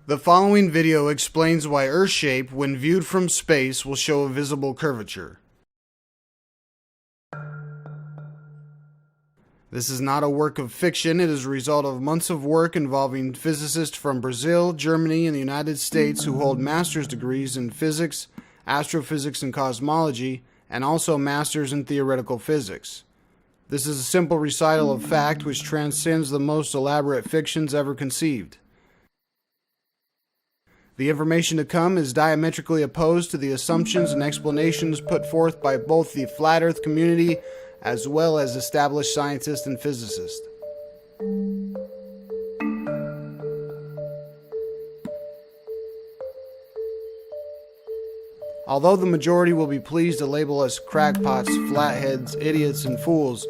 The following video explains why Earth's shape, when viewed from space, will show a visible curvature. This is not a work of fiction. It is a result of months of work involving physicists from Brazil, Germany, and the United States who hold master's degrees in physics, astrophysics, and cosmology, and also masters in theoretical physics. This is a simple recital of fact which transcends the most elaborate fictions ever conceived. The information to come is diametrically opposed to the assumptions and explanations put forth by both the flat Earth community as well as established scientists and physicists. Although the majority will be pleased to label us crackpots, flatheads, idiots, and fools,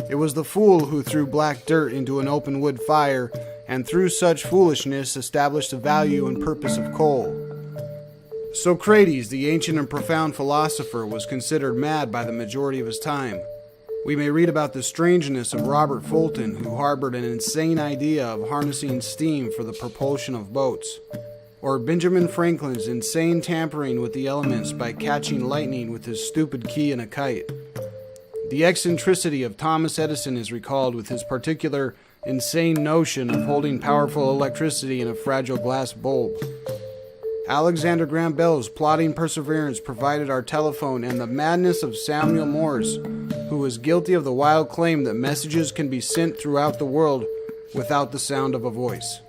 it was the fool who threw black dirt into an open wood fire and through such foolishness established the value and purpose of coal. Socrates, the ancient and profound philosopher, was considered mad by the majority of his time. We may read about the strangeness of Robert Fulton, who harbored an insane idea of harnessing steam for the propulsion of boats, or Benjamin Franklin's insane tampering with the elements by catching lightning with his stupid key in a kite. The eccentricity of Thomas Edison is recalled with his particular insane notion of holding powerful electricity in a fragile glass bulb. Alexander Graham Bell's plodding perseverance provided our telephone, and the madness of Samuel Morse, who was guilty of the wild claim that messages can be sent throughout the world without the sound of a voice.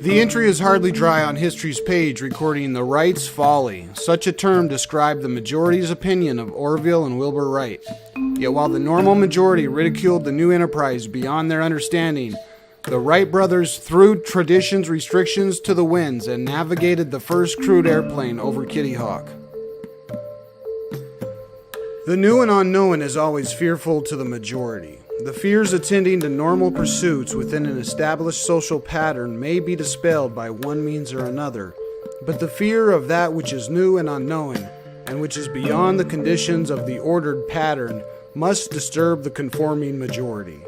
The entry is hardly dry on history's page recording the Wright's folly. Such a term described the majority's opinion of Orville and Wilbur Wright. Yet while the normal majority ridiculed the new enterprise beyond their understanding, the Wright brothers threw tradition's restrictions to the winds and navigated the first crewed airplane over Kitty Hawk. The new and unknown is always fearful to the majority. The fears attending to normal pursuits within an established social pattern may be dispelled by one means or another, but the fear of that which is new and unknown, and which is beyond the conditions of the ordered pattern, must disturb the conforming majority.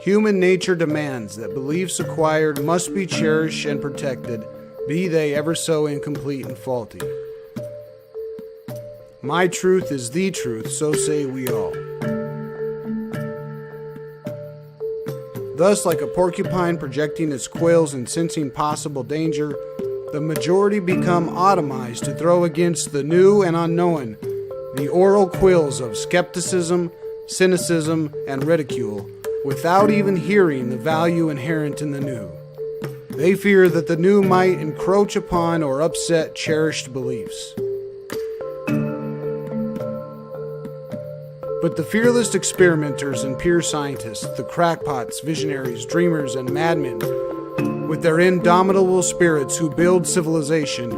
Human nature demands that beliefs acquired must be cherished and protected, be they ever so incomplete and faulty. My truth is the truth, so say we all. Thus, like a porcupine projecting its quills and sensing possible danger, the majority become automized to throw against the new and unknown the oral quills of skepticism, cynicism, and ridicule, without even hearing the value inherent in the new. They fear that the new might encroach upon or upset cherished beliefs. But the fearless experimenters and pure scientists, the crackpots, visionaries, dreamers, and madmen, with their indomitable spirits who build civilization,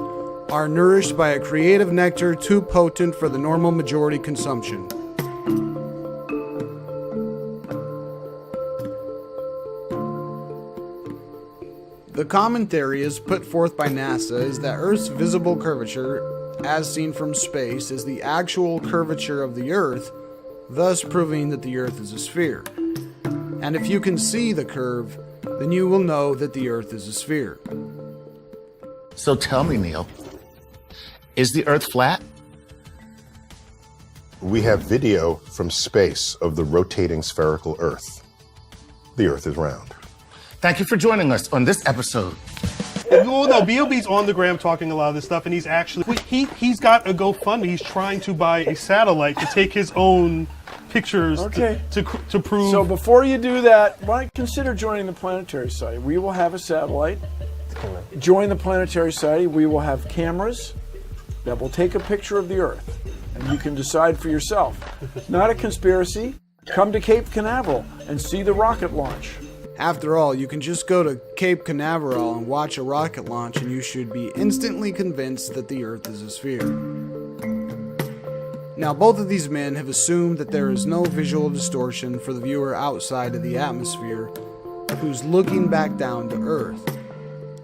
are nourished by a creative nectar too potent for the normal majority consumption. The common theory as put forth by NASA is that Earth's visible curvature, as seen from space, is the actual curvature of the Earth, thus proving that the Earth is a sphere. And if you can see the curve, then you will know that the Earth is a sphere. So tell me, Neil, is the Earth flat? We have video from space of the rotating spherical Earth. The Earth is round. Thank you for joining us on this episode. Well, no, B.O.B.'s on the gram talking a lot of this stuff, and he's actually, he's got a GoFundMe. He's trying to buy a satellite to take his own pictures to prove. So before you do that, why don't you consider joining the Planetary Society? We will have a satellite. Join the Planetary Society. We will have cameras that will take a picture of the Earth, and you can decide for yourself. Not a conspiracy. Come to Cape Canaveral and see the rocket launch. After all, you can just go to Cape Canaveral and watch a rocket launch and you should be instantly convinced that the Earth is a sphere. Now, both of these men have assumed that there is no visual distortion for the viewer outside of the atmosphere who's looking back down to Earth,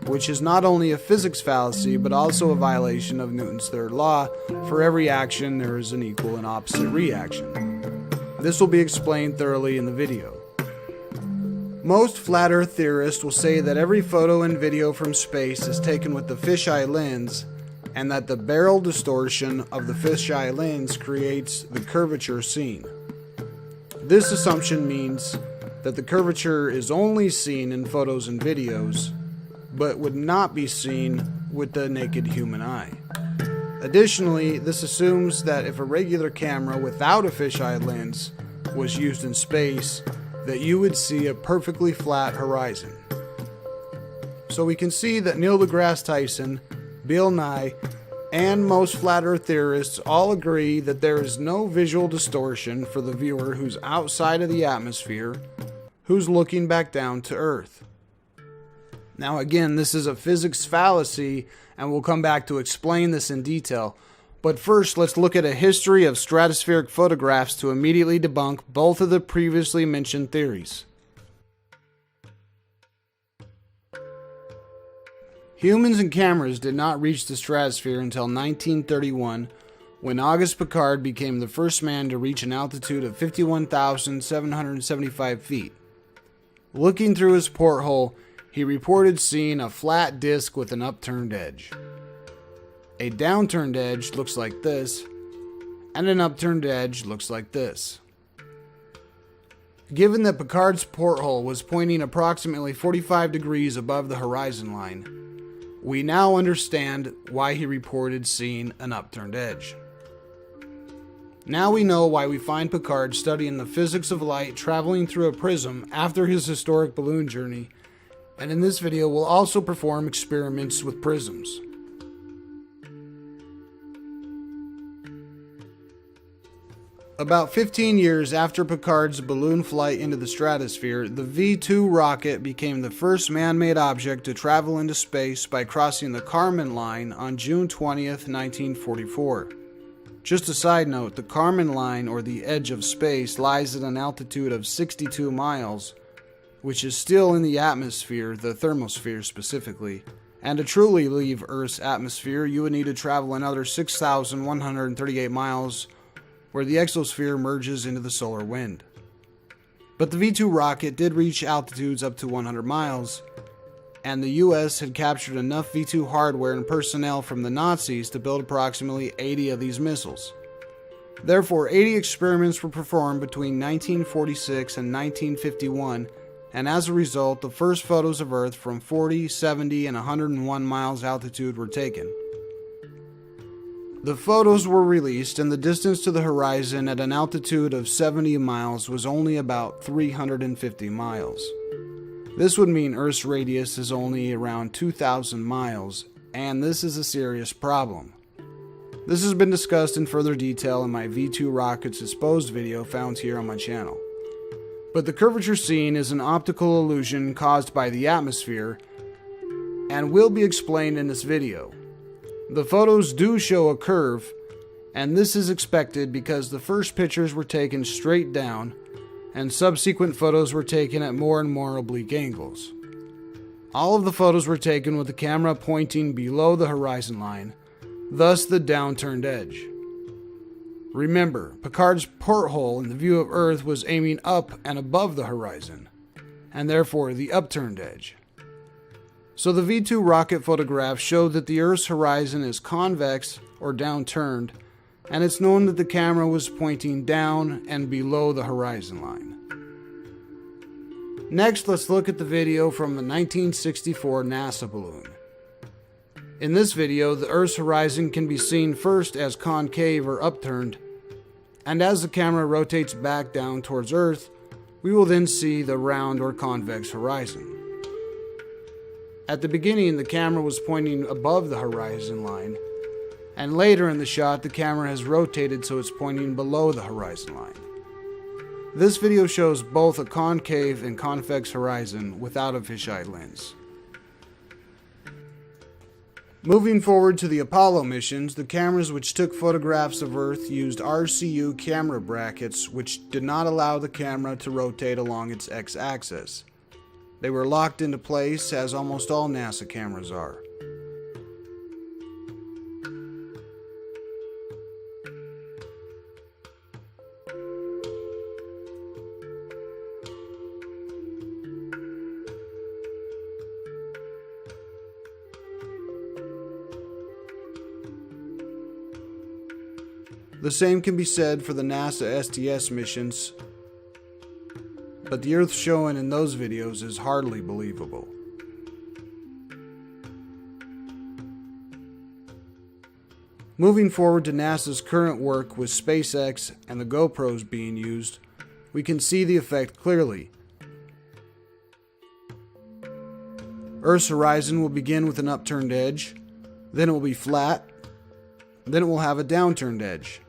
which is not only a physics fallacy but also a violation of Newton's third law: for every action there is an equal and opposite reaction. This will be explained thoroughly in the video. Most flat Earth theorists will say that every photo and video from space is taken with the fisheye lens, and that the barrel distortion of the fisheye lens creates the curvature seen. This assumption means that the curvature is only seen in photos and videos, but would not be seen with the naked human eye. Additionally, this assumes that if a regular camera without a fisheye lens was used in space, that you would see a perfectly flat horizon. So we can see that Neil deGrasse Tyson, Bill Nye, and most flat Earth theorists all agree that there is no visual distortion for the viewer who's outside of the atmosphere, who's looking back down to Earth. Now again, this is a physics fallacy, and we'll come back to explain this in detail. But first, let's look at a history of stratospheric photographs to immediately debunk both of the previously mentioned theories. Humans and cameras did not reach the stratosphere until 1931, when Auguste Piccard became the first man to reach an altitude of 51,775 feet. Looking through his porthole, he reported seeing a flat disc with an upturned edge. A downturned edge looks like this, and an upturned edge looks like this. Given that Piccard's porthole was pointing approximately 45 degrees above the horizon line, we now understand why he reported seeing an upturned edge. Now we know why we find Piccard studying the physics of light traveling through a prism after his historic balloon journey, and in this video we'll also perform experiments with prisms. About 15 years after Piccard's balloon flight into the stratosphere, the V-2 rocket became the first man-made object to travel into space by crossing the Kármán line on June 20th, 1944. Just a side note, the Kármán line, or the edge of space, lies at an altitude of 62 miles, which is still in the atmosphere, the thermosphere specifically. And to truly leave Earth's atmosphere, you would need to travel another 6,138 miles, where the exosphere merges into the solar wind. But the V-2 rocket did reach altitudes up to 100 miles, and the US had captured enough V-2 hardware and personnel from the Nazis to build approximately 80 of these missiles. Therefore, 80 experiments were performed between 1946 and 1951, and as a result, the first photos of Earth from 40, 70, and 101 miles altitude were taken. The photos were released, and the distance to the horizon at an altitude of 70 miles was only about 350 miles. This would mean Earth's radius is only around 2,000 miles, and this is a serious problem. This has been discussed in further detail in my V-2 rockets exposed video found here on my channel. But the curvature seen is an optical illusion caused by the atmosphere, and will be explained in this video. The photos do show a curve, and this is expected because the first pictures were taken straight down, and subsequent photos were taken at more and more oblique angles. All of the photos were taken with the camera pointing below the horizon line, thus the downturned edge. Remember, Piccard's porthole in the view of Earth was aiming up and above the horizon, and therefore the upturned edge. So the V-2 rocket photographs showed that the Earth's horizon is convex or downturned, and it's known that the camera was pointing down and below the horizon line. Next, let's look at the video from the 1964 NASA balloon. In this video, the Earth's horizon can be seen first as concave or upturned, and as the camera rotates back down towards Earth, we will then see the round or convex horizon. At the beginning, the camera was pointing above the horizon line, and later in the shot, the camera has rotated so it's pointing below the horizon line. This video shows both a concave and convex horizon without a fisheye lens. Moving forward to the Apollo missions, the cameras which took photographs of Earth used RCU camera brackets which did not allow the camera to rotate along its x-axis. They were locked into place, as almost all NASA cameras are. The same can be said for the NASA STS missions, but the Earth shown in those videos is hardly believable. Moving forward to NASA's current work with SpaceX and the GoPros being used, we can see the effect clearly. Earth's horizon will begin with an upturned edge, then it will be flat, then it will have a downturned edge.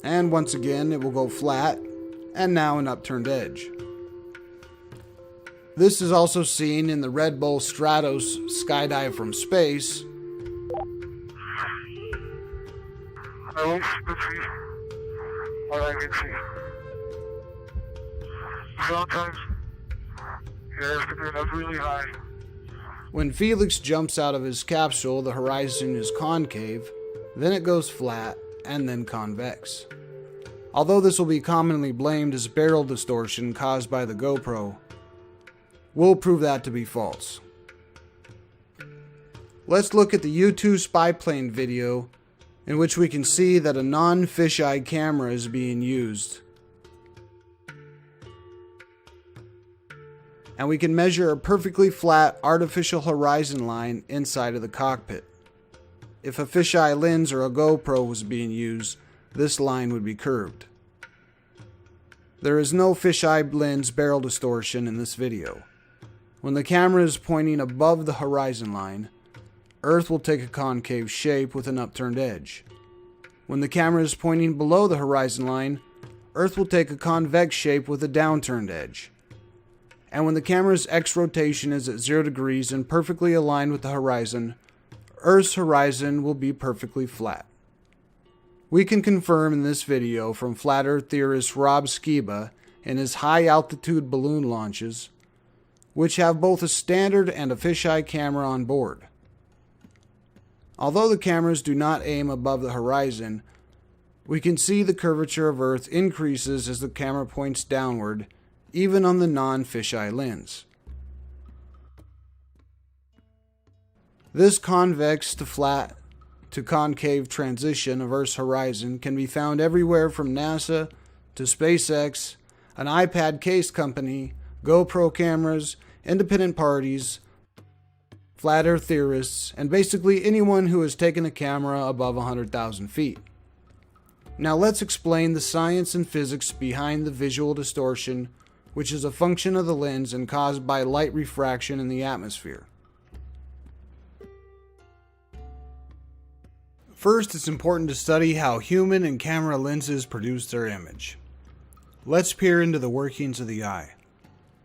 And once again it will go flat, and now an upturned edge. This is also seen in the Red Bull Stratos skydive from space. Let's see what I can see. Sometimes it has to be up really high. When Felix jumps out of his capsule, the horizon is concave, then it goes flat, and then convex. Although this will be commonly blamed as barrel distortion caused by the GoPro, we'll prove that to be false. Let's look at the U-2 spy plane video, in which we can see that a non-fisheye camera is being used. And we can measure a perfectly flat artificial horizon line inside of the cockpit. If a fisheye lens or a GoPro was being used, this line would be curved. There is no fisheye lens barrel distortion in this video. When the camera is pointing above the horizon line, Earth will take a concave shape with an upturned edge. When the camera is pointing below the horizon line, Earth will take a convex shape with a downturned edge. And when the camera's X rotation is at 0 degrees and perfectly aligned with the horizon, Earth's horizon will be perfectly flat. We can confirm in this video from flat Earth theorist Rob Skiba in his high altitude balloon launches, which have both a standard and a fisheye camera on board. Although the cameras do not aim above the horizon, we can see the curvature of Earth increases as the camera points downward, even on the non-fisheye lens. This convex to flat to concave transition of Earth's horizon can be found everywhere from NASA to SpaceX, an iPad case company, GoPro cameras, independent parties, flat Earth theorists, and basically anyone who has taken a camera above 100,000 feet. Now let's explain the science and physics behind the visual distortion, which is a function of the lens and caused by light refraction in the atmosphere. First, it's important to study how human and camera lenses produce their image. Let's peer into the workings of the eye.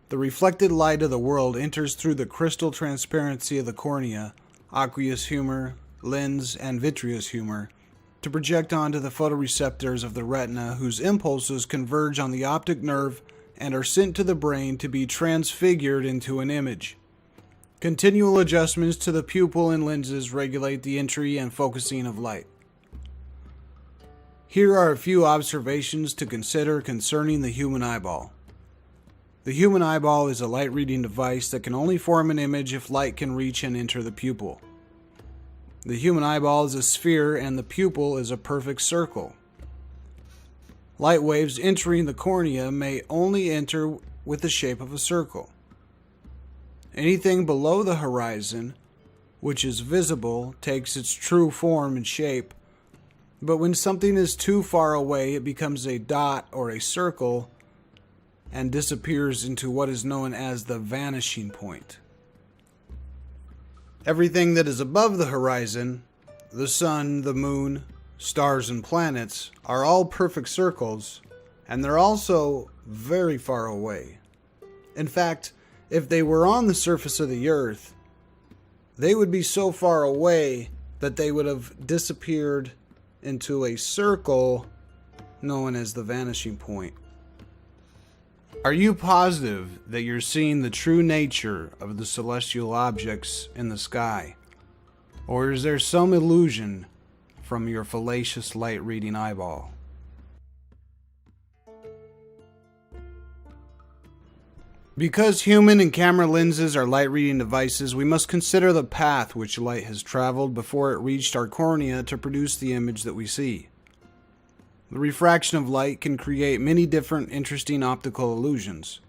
The reflected light of the world enters through the crystal transparency of the cornea, aqueous humor, lens, and vitreous humor to project onto the photoreceptors of the retina, whose impulses converge on the optic nerve and are sent to the brain to be transfigured into an image. Continual adjustments to the pupil and lenses regulate the entry and focusing of light. Here are a few observations to consider concerning the human eyeball. The human eyeball is a light-reading device that can only form an image if light can reach and enter the pupil. The human eyeball is a sphere and the pupil is a perfect circle. Light waves entering the cornea may only enter with the shape of a circle. Anything below the horizon, which is visible, takes its true form and shape, but when something is too far away, it becomes a dot or a circle and disappears into what is known as the vanishing point. Everything that is above the horizon, the sun, the moon, stars, and planets, are all perfect circles, and they're also very far away. In fact, if they were on the surface of the Earth, they would be so far away that they would have disappeared into a circle known as the vanishing point. Are you positive that you're seeing the true nature of the celestial objects in the sky? Or is there some illusion from your fallacious light-reading eyeball? Because human and camera lenses are light-reading devices, we must consider the path which light has traveled before it reached our cornea to produce the image that we see. The refraction of light can create many different interesting optical illusions.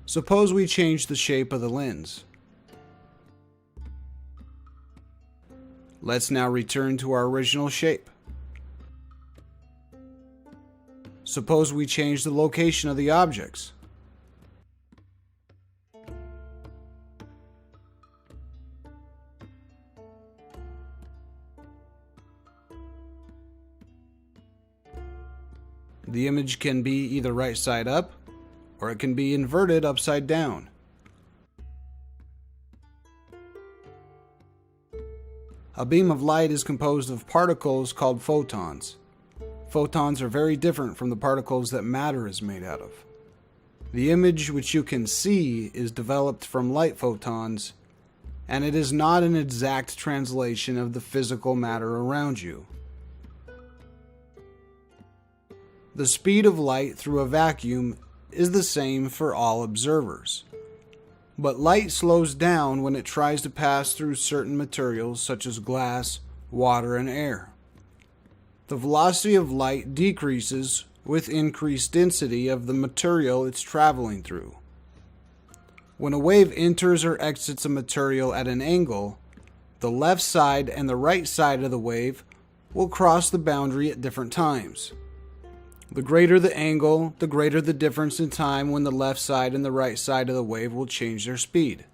Suppose we change the shape of the lens. Let's now return to our original shape. Suppose we change the location of the objects. The image can be either right side up, or it can be inverted upside down. A beam of light is composed of particles called photons. Photons are very different from the particles that matter is made out of. The image which you can see is developed from light photons, and it is not an exact translation of the physical matter around you. The speed of light through a vacuum is the same for all observers. But light slows down when it tries to pass through certain materials such as glass, water, and air. The velocity of light decreases with increased density of the material it's traveling through. When a wave enters or exits a material at an angle, the left side and the right side of the wave will cross the boundary at different times. The greater the angle, the greater the difference in time when the left side and the right side of the wave will change their speed.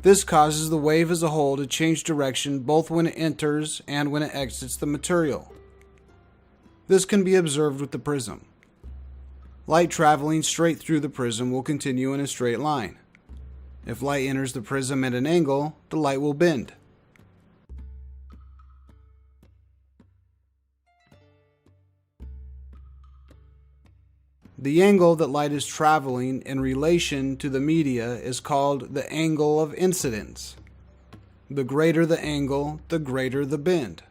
This causes the wave as a whole to change direction both when it enters and when it exits the material. This can be observed with the prism. Light traveling straight through the prism will continue in a straight line. If light enters the prism at an angle, the light will bend. The angle that light is traveling in relation to the media is called the angle of incidence. The greater the angle, the greater the bend.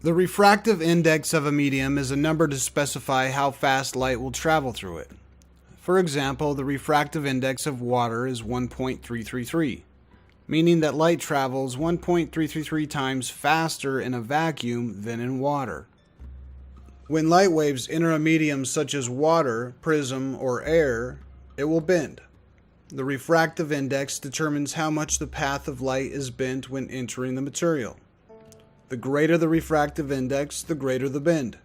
The refractive index of a medium is a number to specify how fast light will travel through it. For example, the refractive index of water is 1.333, meaning that light travels 1.333 times faster in a vacuum than in water. When light waves enter a medium such as water, prism, or air, it will bend. The refractive index determines how much the path of light is bent when entering the material. The greater the refractive index, the greater the bend.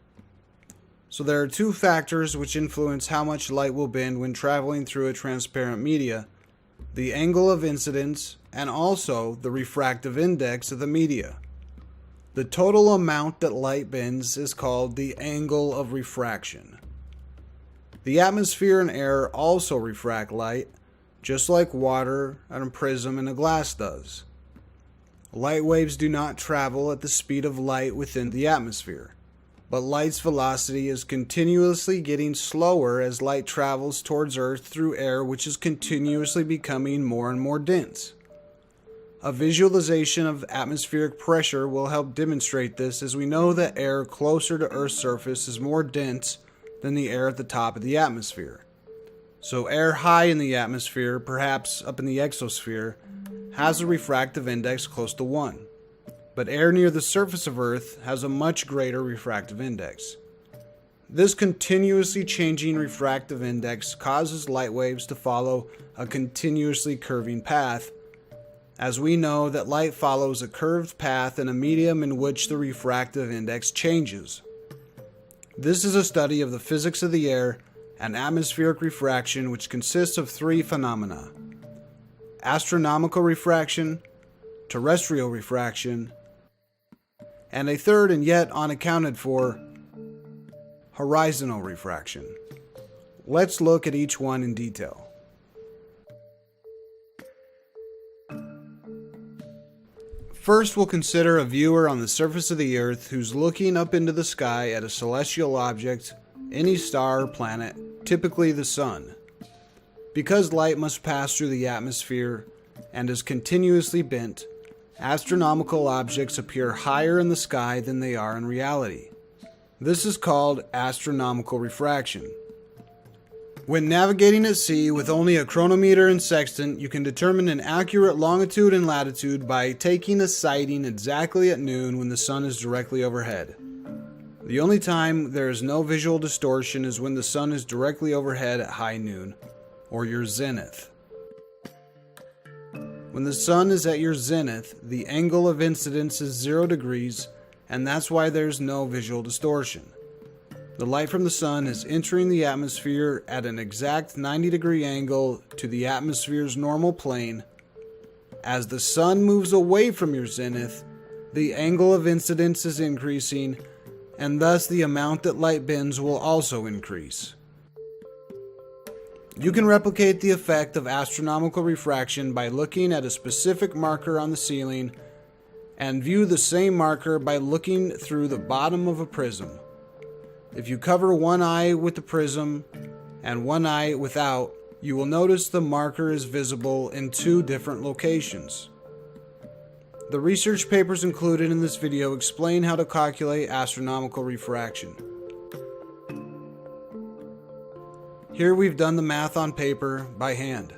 So there are two factors which influence how much light will bend when traveling through a transparent media: the angle of incidence and also the refractive index of the media. The total amount that light bends is called the angle of refraction. The atmosphere and air also refract light, just like water and a prism and a glass does. Light waves do not travel at the speed of light within the atmosphere, but light's velocity is continuously getting slower as light travels towards Earth through air which is continuously becoming more and more dense. A visualization of atmospheric pressure will help demonstrate this, as we know that air closer to Earth's surface is more dense than the air at the top of the atmosphere. So air high in the atmosphere, perhaps up in the exosphere, has a refractive index close to 1. But air near the surface of Earth has a much greater refractive index. This continuously changing refractive index causes light waves to follow a continuously curving path, as we know that light follows a curved path in a medium in which the refractive index changes. This is a study of the physics of the air and atmospheric refraction, which consists of three phenomena: astronomical refraction, terrestrial refraction, and a third and yet unaccounted for, horizontal refraction. Let's look at each one in detail. First, we'll consider a viewer on the surface of the Earth who's looking up into the sky at a celestial object, any star or planet, typically the sun. Because light must pass through the atmosphere and is continuously bent, astronomical objects appear higher in the sky than they are in reality. This is called astronomical refraction. When navigating at sea with only a chronometer and sextant, you can determine an accurate longitude and latitude by taking a sighting exactly at noon when the sun is directly overhead. The only time there is no visual distortion is when the sun is directly overhead at high noon, or your zenith. When the sun is at your zenith, the angle of incidence is 0 degrees, and that's why there's no visual distortion. The light from the sun is entering the atmosphere at an exact 90-degree angle to the atmosphere's normal plane. As the sun moves away from your zenith, the angle of incidence is increasing, and thus the amount that light bends will also increase. You can replicate the effect of astronomical refraction by looking at a specific marker on the ceiling and view the same marker by looking through the bottom of a prism. If you cover one eye with the prism and one eye without, you will notice the marker is visible in 2 different locations. The research papers included in this video explain how to calculate astronomical refraction. Here we've done the math on paper by hand.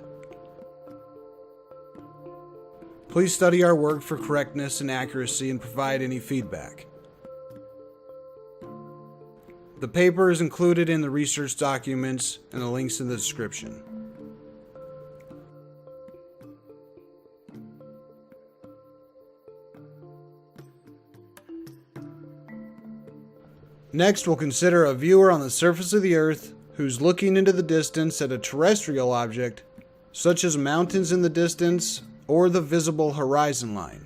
Please study our work for correctness and accuracy and provide any feedback. The paper is included in the research documents and the links in the description. Next, we'll consider a viewer on the surface of the Earth who's looking into the distance at a terrestrial object, such as mountains in the distance or the visible horizon line.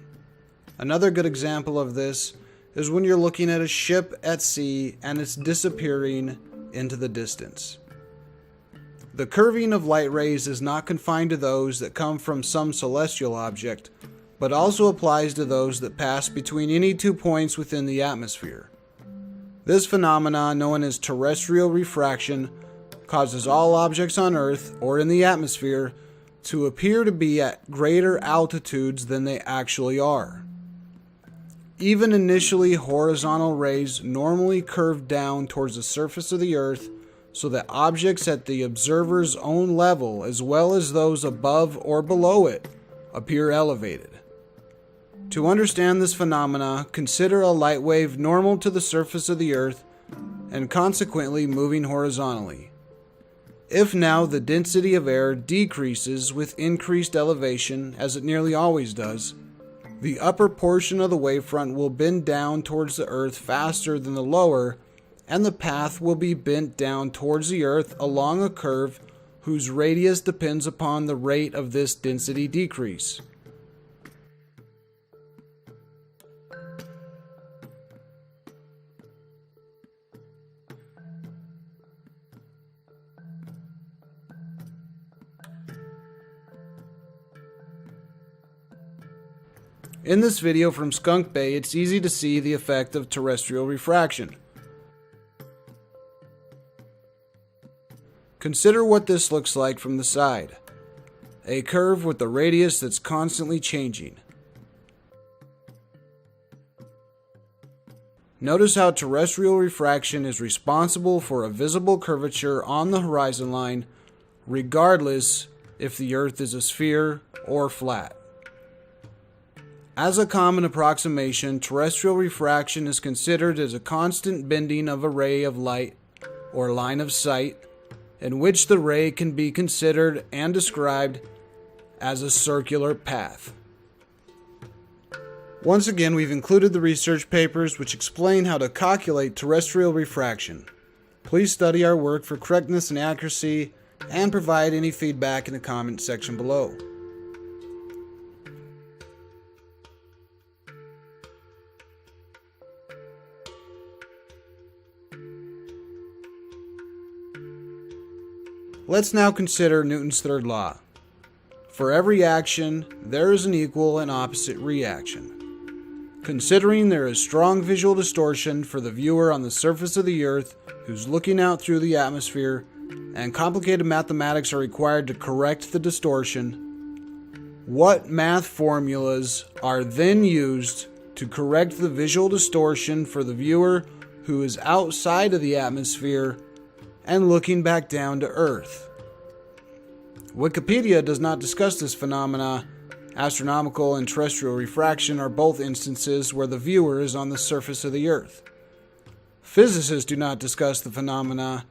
Another good example of this is when you're looking at a ship at sea and it's disappearing into the distance. The curving of light rays is not confined to those that come from some celestial object, but also applies to those that pass between any 2 points within the atmosphere. This phenomenon, known as terrestrial refraction, causes all objects on Earth or in the atmosphere to appear to be at greater altitudes than they actually are. Even initially, horizontal rays normally curve down towards the surface of the Earth so that objects at the observer's own level, as well as those above or below it, appear elevated. To understand this phenomena, consider a light wave normal to the surface of the Earth and consequently moving horizontally. If now the density of air decreases with increased elevation, as it nearly always does, the upper portion of the wavefront will bend down towards the Earth faster than the lower, and the path will be bent down towards the Earth along a curve whose radius depends upon the rate of this density decrease. In this video from Skunk Bay, it's easy to see the effect of terrestrial refraction. Consider what this looks like from the side. A curve with a radius that's constantly changing. Notice how terrestrial refraction is responsible for a visible curvature on the horizon line, regardless if the Earth is a sphere or flat. As a common approximation, terrestrial refraction is considered as a constant bending of a ray of light, or line of sight, in which the ray can be considered and described as a circular path. Once again, we've included the research papers which explain how to calculate terrestrial refraction. Please study our work for correctness and accuracy, and provide any feedback in the comment section below. Let's now consider Newton's third law. For every action, there is an equal and opposite reaction. Considering there is strong visual distortion for the viewer on the surface of the Earth who's looking out through the atmosphere, and complicated mathematics are required to correct the distortion, what math formulas are then used to correct the visual distortion for the viewer who is outside of the atmosphere and looking back down to Earth. Wikipedia does not discuss this phenomena. Astronomical and terrestrial refraction are both instances where the viewer is on the surface of the Earth. Physicists do not discuss the phenomena.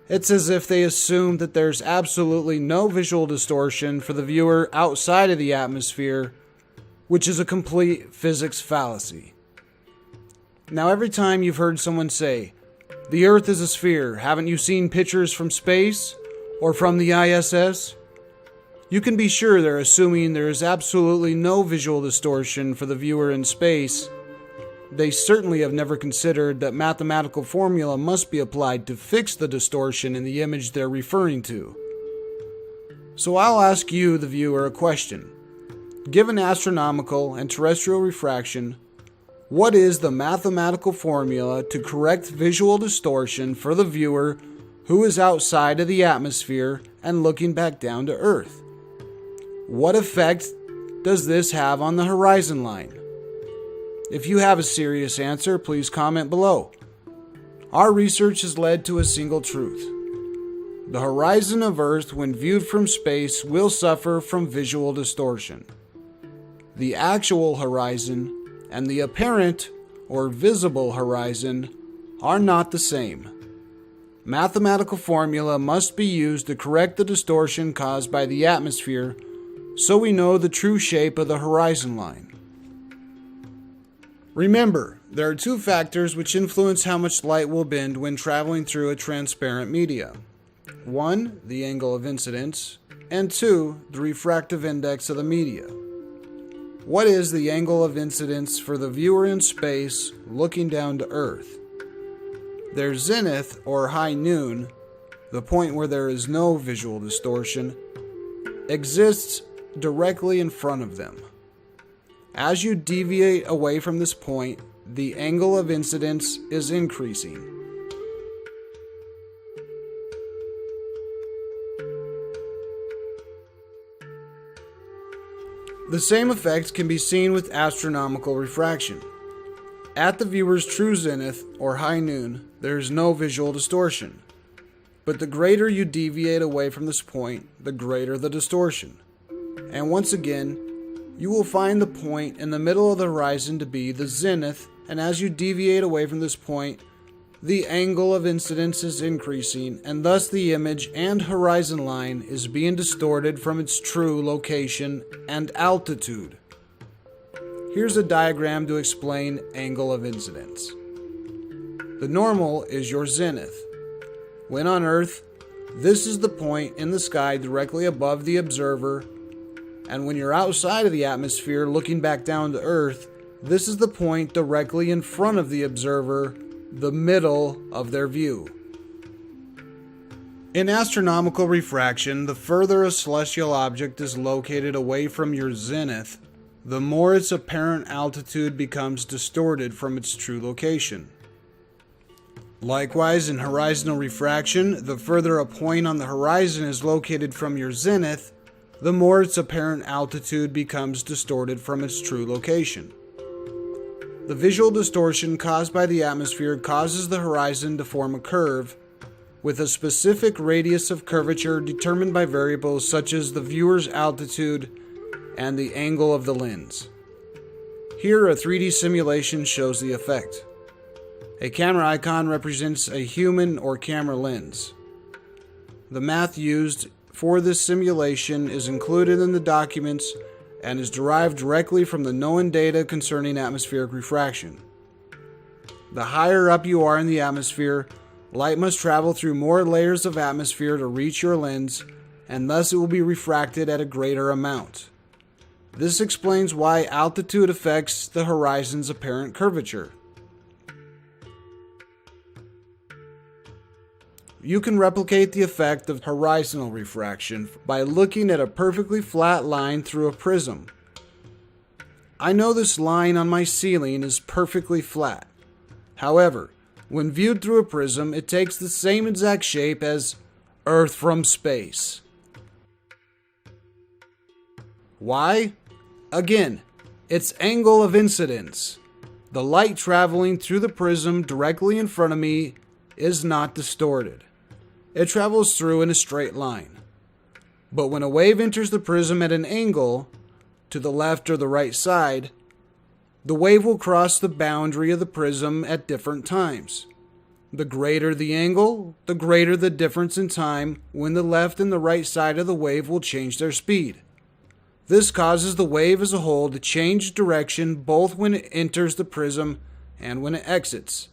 It's as if they assume that there's absolutely no visual distortion for the viewer outside of the atmosphere, which is a complete physics fallacy. Now, every time you've heard someone say, "The Earth is a sphere, haven't you seen pictures from space or from the ISS?" you can be sure they're assuming there is absolutely no visual distortion for the viewer in space. They certainly have never considered that mathematical formula must be applied to fix the distortion in the image they're referring to. So I'll ask you, the viewer, a question. Given astronomical and terrestrial refraction, what is the mathematical formula to correct visual distortion for the viewer who is outside of the atmosphere and looking back down to Earth? What effect does this have on the horizon line? If you have a serious answer, please comment below. Our research has led to a single truth. The horizon of Earth, when viewed from space, will suffer from visual distortion. The actual horizon and the apparent or visible horizon are not the same. Mathematical formula must be used to correct the distortion caused by the atmosphere so we know the true shape of the horizon line. Remember, there are two factors which influence how much light will bend when traveling through a transparent media. 1, the angle of incidence, and 2, the refractive index of the media. What is the angle of incidence for the viewer in space looking down to Earth? Their zenith, or high noon, the point where there is no visual distortion, exists directly in front of them. As you deviate away from this point, the angle of incidence is increasing. The same effect can be seen with astronomical refraction. At the viewer's true zenith, or high noon, there is no visual distortion. But the greater you deviate away from this point, the greater the distortion. And once again, you will find the point in the middle of the horizon to be the zenith, and as you deviate away from this point, the angle of incidence is increasing, and thus the image and horizon line is being distorted from its true location and altitude. Here's a diagram to explain angle of incidence. The normal is your zenith. When on Earth, this is the point in the sky directly above the observer, and when you're outside of the atmosphere looking back down to Earth, this is the point directly in front of the observer, the middle of their view. In astronomical refraction, the further a celestial object is located away from your zenith, the more its apparent altitude becomes distorted from its true location. Likewise, in horizontal refraction, the further a point on the horizon is located from your zenith, the more its apparent altitude becomes distorted from its true location. The visual distortion caused by the atmosphere causes the horizon to form a curve, with a specific radius of curvature determined by variables such as the viewer's altitude and the angle of the lens. Here, a 3D simulation shows the effect. A camera icon represents a human or camera lens. The math used for this simulation is included in the documents and is derived directly from the known data concerning atmospheric refraction. The higher up you are in the atmosphere, light must travel through more layers of atmosphere to reach your lens, and thus it will be refracted at a greater amount. This explains why altitude affects the horizon's apparent curvature. You can replicate the effect of horizontal refraction by looking at a perfectly flat line through a prism. I know this line on my ceiling is perfectly flat. However, when viewed through a prism, it takes the same exact shape as Earth from space. Why? Again, it's angle of incidence. The light traveling through the prism directly in front of me is not distorted. It travels through in a straight line. But when a wave enters the prism at an angle, to the left or the right side, the wave will cross the boundary of the prism at different times. The greater the angle, the greater the difference in time when the left and the right side of the wave will change their speed. This causes the wave as a whole to change direction both when it enters the prism and when it exits.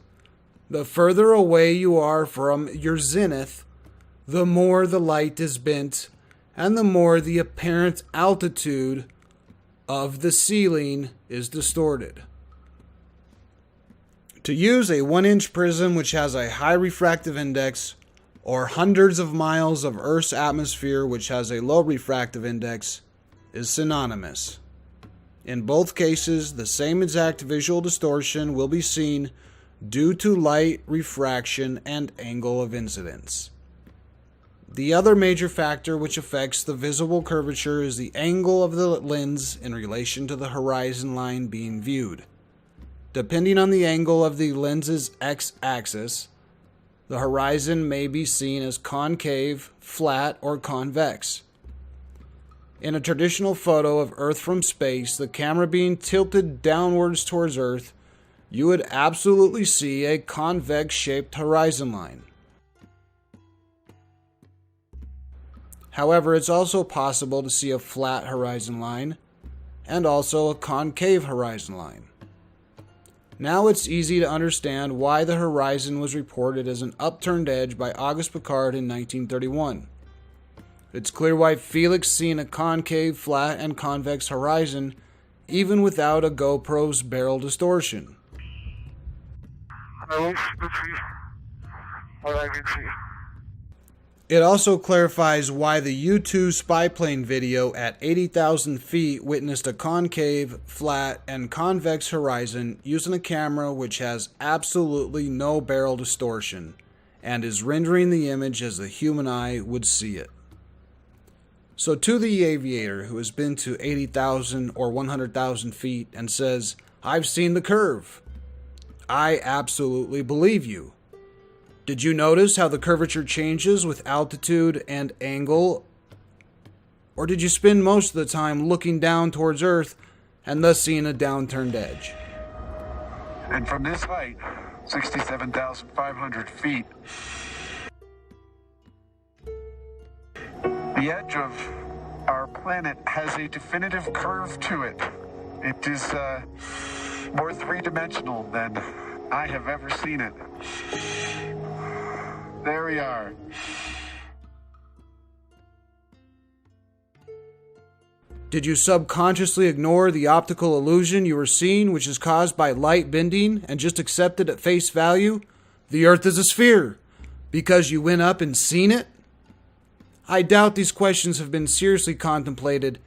The further away you are from your zenith, the more the light is bent and the more the apparent altitude of the ceiling is distorted. To use a 1-inch prism which has a high refractive index, or hundreds of miles of Earth's atmosphere which has a low refractive index, is synonymous. In both cases, the same exact visual distortion will be seen due to light, refraction, and angle of incidence. The other major factor which affects the visible curvature is the angle of the lens in relation to the horizon line being viewed. Depending on the angle of the lens's x-axis, the horizon may be seen as concave, flat, or convex. In a traditional photo of Earth from space, the camera being tilted downwards towards Earth, you would absolutely see a convex-shaped horizon line. However, it's also possible to see a flat horizon line and also a concave horizon line. Now it's easy to understand why the horizon was reported as an upturned edge by Auguste Piccard in 1931. It's clear why Felix seen a concave, flat, and convex horizon even without a GoPro's barrel distortion. I wish to see what I can see. It also clarifies why the U-2 spy plane video at 80,000 feet witnessed a concave, flat, and convex horizon using a camera which has absolutely no barrel distortion and is rendering the image as the human eye would see it. So to the aviator who has been to 80,000 or 100,000 feet and says, "I've seen the curve," I absolutely believe you. Did you notice how the curvature changes with altitude and angle? Or did you spend most of the time looking down towards Earth and thus seeing a downturned edge? And from this height, 67,500 feet, the edge of our planet has a definitive curve to it. It is more three-dimensional than I have ever seen it. There we are. Did you subconsciously ignore the optical illusion you were seeing, which is caused by light bending, and just accept it at face value? The Earth is a sphere, because you went up and seen it? I doubt these questions have been seriously contemplated,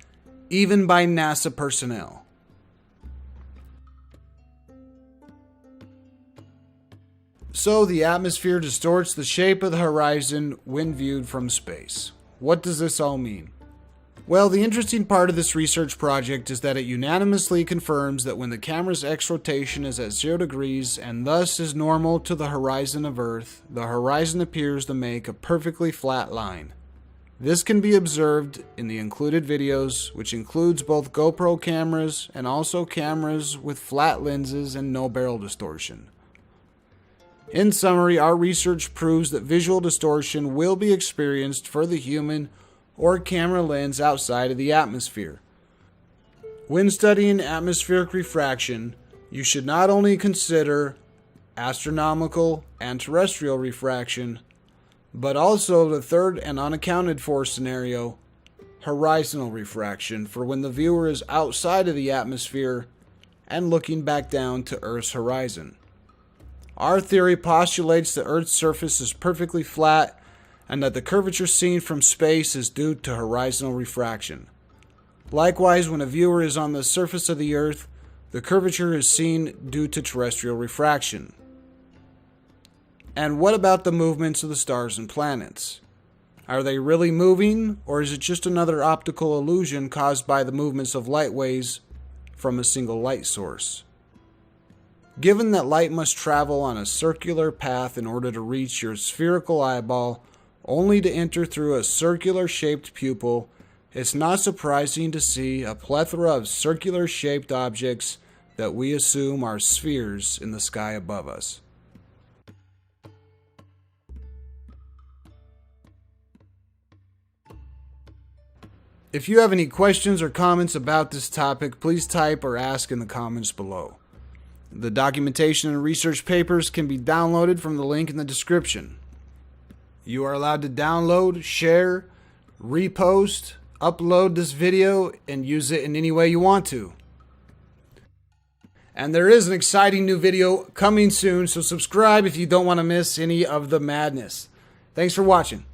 even by NASA personnel. So the atmosphere distorts the shape of the horizon when viewed from space. What does this all mean? Well, the interesting part of this research project is that it unanimously confirms that when the camera's x-rotation is at 0 degrees and thus is normal to the horizon of Earth, the horizon appears to make a perfectly flat line. This can be observed in the included videos, which includes both GoPro cameras and also cameras with flat lenses and no barrel distortion. In summary, our research proves that visual distortion will be experienced for the human or camera lens outside of the atmosphere. When studying atmospheric refraction, you should not only consider astronomical and terrestrial refraction, but also the third and unaccounted for scenario, horizontal refraction, for when the viewer is outside of the atmosphere and looking back down to Earth's horizon. Our theory postulates that Earth's surface is perfectly flat and that the curvature seen from space is due to horizontal refraction. Likewise, when a viewer is on the surface of the Earth, the curvature is seen due to terrestrial refraction. And what about the movements of the stars and planets? Are they really moving, or is it just another optical illusion caused by the movements of light waves from a single light source? Given that light must travel on a circular path in order to reach your spherical eyeball, only to enter through a circular-shaped pupil, it's not surprising to see a plethora of circular-shaped objects that we assume are spheres in the sky above us. If you have any questions or comments about this topic, please type or ask in the comments below. The documentation and research papers can be downloaded from the link in the description. You are allowed to download, share, repost, upload this video, and use it in any way you want to. And there is an exciting new video coming soon, so subscribe if you don't want to miss any of the madness. Thanks for watching.